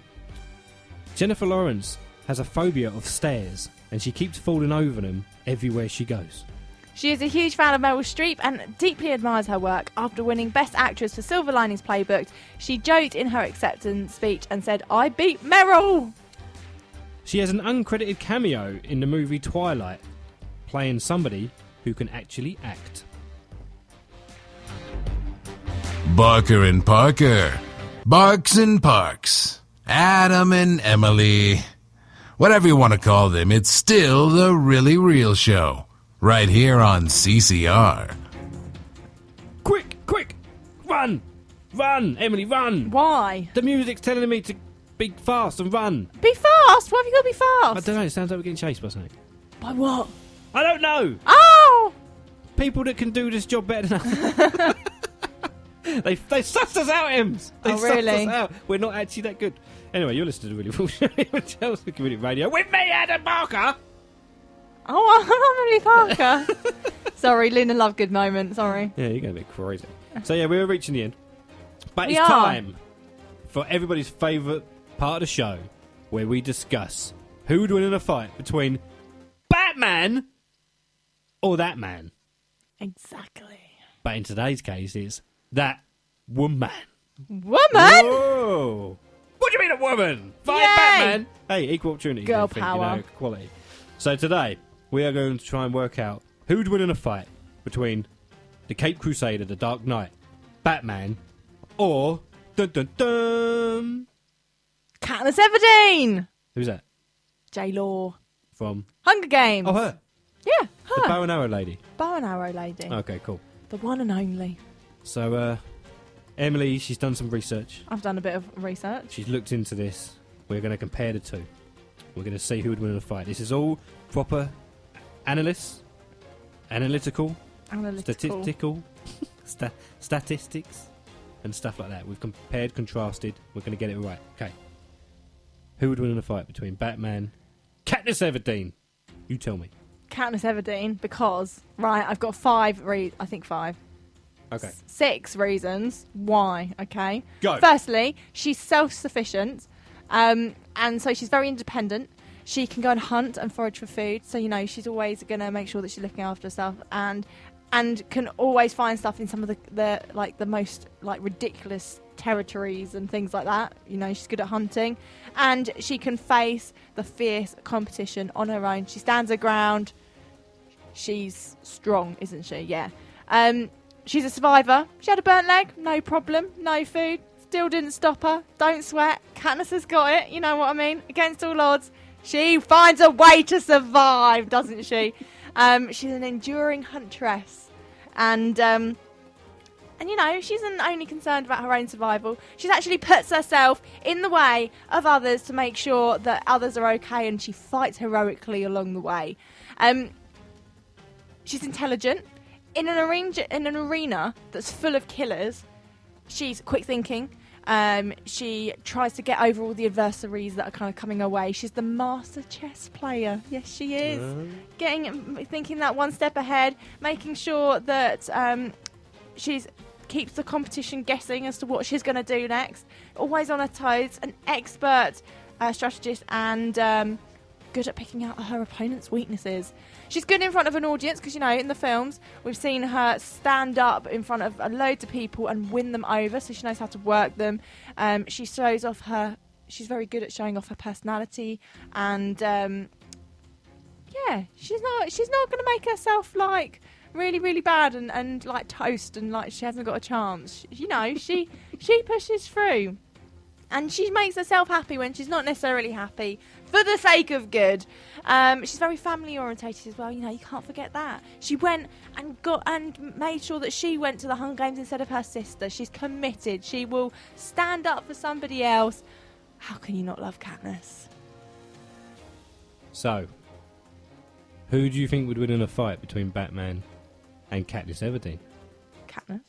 Jennifer Lawrence has a phobia of stairs and she keeps falling over them everywhere she goes. She is a huge fan of Meryl Streep and deeply admires her work. After winning Best Actress for Silver Linings Playbook, she joked in her acceptance speech and said, "I beat Meryl!" She has an uncredited cameo in the movie Twilight, playing somebody who can actually act. Barker and Parker. Barks and Parks. Adam and Emily. Whatever you want to call them, it's still The Really Real Show. Right here on CCR. Quick, quick! Run! Run, Emily, run! Why? The music's telling me to be fast and run. Be fast! Why have you got to be fast? I don't know, it sounds like we're getting chased by something. By what? I don't know! Oh! People that can do this job better than us. They sussed us out, Ems! They Oh, really? sussed us out. We're not actually that good. Anyway, you're listening to the Really Real Show on Chelsea Community Radio with me, Adam Barker! Oh, I'm Emily Parker. Sorry, Luna Lovegood moment. Sorry. Yeah, you're going to be crazy. So yeah, we were reaching the end. But We it's are. time for everybody's favourite part of the show, where we discuss who would win in a fight between Batman or that man. Exactly. But in today's case, it's that woman. Woman? Whoa! What do you mean a woman? Fight Yay! Batman! Hey, equal opportunity. Girl I think, power. Equality. So today, we are going to try and work out who would win in a fight between the Caped Crusader, the Dark Knight, Batman, or dun dun dun. Katniss Everdeen. Who's that? J-Law. From? Hunger Games. Oh, her. Yeah, The her. bow and arrow lady. Bow and arrow lady. Okay, cool. The one and only. So, Emily, she's done some research. I've done a bit of research. She's looked into this. We're going to compare the two. We're going to see who would win in a fight. This is all proper analytical, statistical, statistics, and stuff like that. We've compared, contrasted. We're going to get it right. Okay. Who would win in a fight between Batman, Katniss Everdeen? You tell me. Katniss Everdeen, because, right, I've got five. Okay. 6 reasons why, okay? Go. Firstly, she's self-sufficient, and so she's very independent. She can go and hunt and forage for food, so, you know, she's always going to make sure that she's looking after herself, and can always find stuff in some of the most, like, ridiculous territories and things like that. You know, she's good at hunting, and she can face the fierce competition on her own. She stands her ground. She's strong, isn't she? Yeah. She's a survivor. She had a burnt leg, no problem, no food, still didn't stop her. Don't sweat. Katniss has got it, you know what I mean? Against all odds, she finds a way to survive, doesn't she? She's an enduring huntress, and you know, she isn't only concerned about her own survival. She actually puts herself in the way of others to make sure that others are okay, and she fights heroically along the way. She's intelligent. In an arena that's full of killers, she's quick thinking. She tries to get over all the adversaries that are kind of coming her way. She's the master chess player. Yes, she is. Thinking that one step ahead, making sure that keeps the competition guessing as to what she's going to do next. Always on her toes, an expert strategist, and good at picking out her opponent's weaknesses. She's good in front of an audience because, you know, in the films we've seen her stand up in front of loads of people and win them over, so she knows how to work them. She's very good at showing off her personality, and she's not going to make herself like really, really bad and like toast and like she hasn't got a chance. You know, she pushes through. And she makes herself happy when she's not necessarily happy for the sake of good. She's very family orientated as well. You know, you can't forget that. She went and made sure that she went to the Hunger Games instead of her sister. She's committed. She will stand up for somebody else. How can you not love Katniss? So, who do you think would win in a fight between Batman and Katniss Everdeen? Katniss.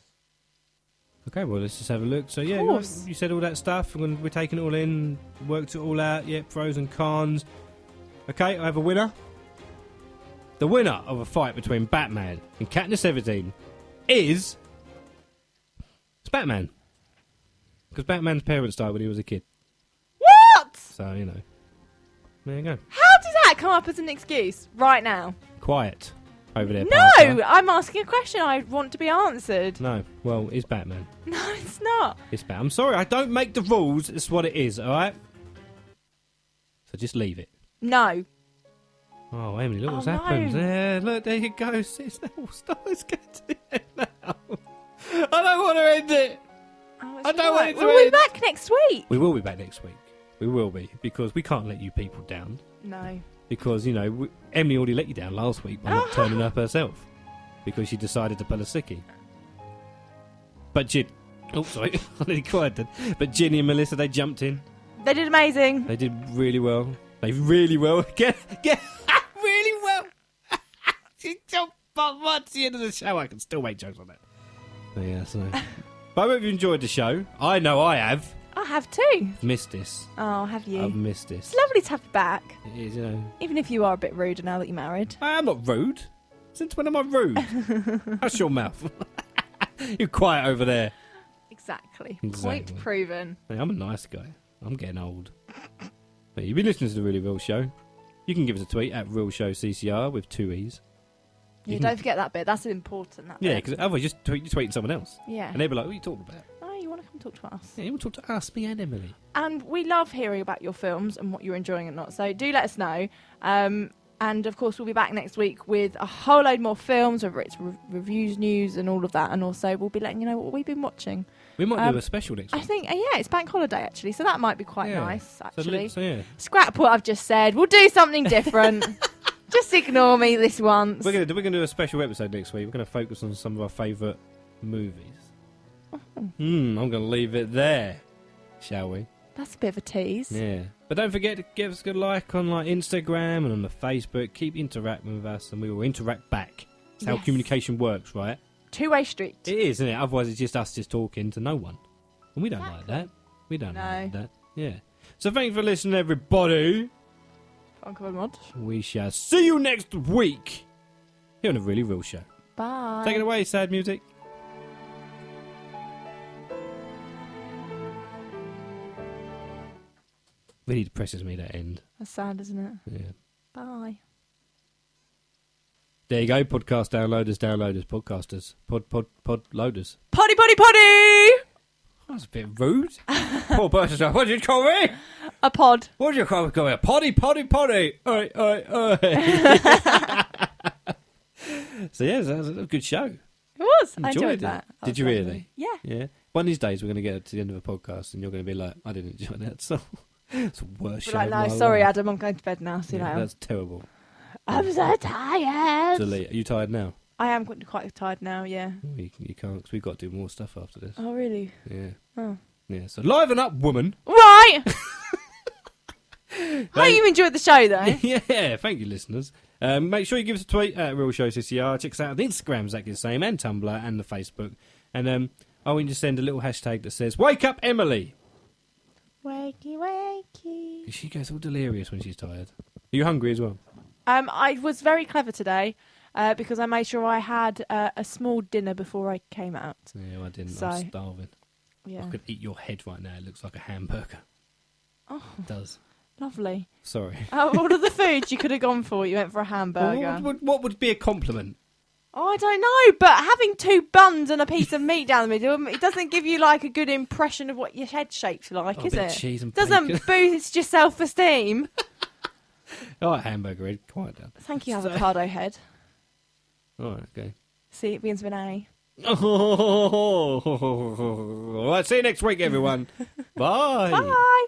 Okay, well, let's just have a look. So, yeah, you said all that stuff. We're taking it all in, worked it all out. Yeah, pros and cons. Okay, I have a winner. The winner of a fight between Batman and Katniss Everdeen is... It's Batman. Because Batman's parents died when he was a kid. What? So, you know. There you go. How does that come up as an excuse right now? Quiet over there, No, Parker. I'm asking a question I want to be answered. No, well, it's Batman. No, it's not. It's Batman. I'm sorry, I don't make the rules. It's what it is, alright? So just leave it. No. Oh, Emily, look what's no. happened. Yeah, look, there you go. Sis, now stop. Let's get to the end now. I don't want to end it. Oh, I don't want it to We'll be end. back next week. We will be back next week. We will be, because we can't let you people down. No. Because, you know, Emily already let you down last week by not turning up herself. Because she decided to pull a sickie. But oh, sorry, I nearly cried then. But Ginny and Melissa, they jumped in. They did amazing. They did really well. They really well. Get really well. But what's the end of the show? I can still make jokes on that. So, yeah, so. But I hope you enjoyed the show. I know I have. I have too. Missed this. Oh, have you? I've missed this. It's lovely to have you back. It is, you know. Even if you are a bit rude now that you're married. I'm not rude. Since when am I rude? Hush your mouth. You're quiet over there. Exactly. Exactly. Point proven. Hey, I'm a nice guy. I'm getting old. But you've been listening to The Really Real Show. You can give us a tweet at Real Show CCR with 2 E's. Yeah, don't forget that bit. That's important. That Yeah, bit. because otherwise you're tweeting someone else. Yeah. And they'll be like, what are you talking about? Oh, you want to come talk to us? Yeah, you want to talk to us, me and Emily. And we love hearing about your films and what you're enjoying and not. So do let us know. And of course, we'll be back next week with a whole load more films, whether it's reviews, news, and all of that. And also, we'll be letting you know what we've been watching. We might do a special next week. I think, it's bank holiday actually, so that might be quite nice. Actually, So, yeah. Scrap what I've just said. We'll do something different. Just ignore me this once. We're gonna do a special episode next week. We're gonna focus on some of our favourite movies. I'm gonna leave it there, shall we? That's a bit of a tease. Yeah. But don't forget to give us a good like on Instagram and on the Facebook. Keep interacting with us and we will interact back. That's how communication works, right? Two-way street. It is, isn't it? Otherwise it's just us just talking to no one. And we don't like that. We don't like that. Yeah. So thanks for listening, everybody. Thank you very much. We shall see you next week here on a Really Real Show. Bye. Take it away, sad music. Really depresses me, that end. That's sad, isn't it? Yeah. Bye. There you go, podcast downloaders, podcasters, pod loaders. Poddy, poddy, poddy! That was a bit rude. Poor person. What did you call me? A pod. What did you call me? Poddy. Oi. So yeah, that was a good show. It was. I Enjoyed enjoyed it. that. That Did was you lovely. really? Yeah. Yeah. One of these days we're going to get to the end of a podcast and you're going to be like, I didn't enjoy that. So it's the worst But show. like, of no, my sorry, life. Adam, I'm going to bed now. See you Yeah, later. that's terrible. I'm so tired. Delete. Are you tired now? I am quite tired now, yeah. Oh, you can't, because we've got to do more stuff after this. Oh, really? Yeah. Oh. Yeah. So liven up, woman. Right! How you enjoyed the show, though? Yeah, thank you, listeners. Make sure you give us a tweet at Real Show CCR. Check us out on the Instagram, exactly the same, and Tumblr, and the Facebook. And I want you to send a little hashtag that says, Wake up, Emily! Wakey, wakey. She goes all delirious when she's tired. Are you hungry as well? I was very clever today because I made sure I had a small dinner before I came out. Yeah, I didn't. So, I'm starving. Yeah. I could eat your head right now. It looks like a hamburger. Oh, It does. lovely. Sorry. Out of all of the foods you could have gone for, you went for a hamburger. Well, what would be a compliment? Oh, I don't know, but having 2 buns and a piece of meat down the middle, it doesn't give you like a good impression of what your head shape's like, Oh, a is bit it? of cheese and Doesn't bacon. boost your self-esteem. All right, hamburger head. Quiet down. Thank you, avocado head. All right, okay. See, it begins with an A. All right, see you next week, everyone. Bye. Bye.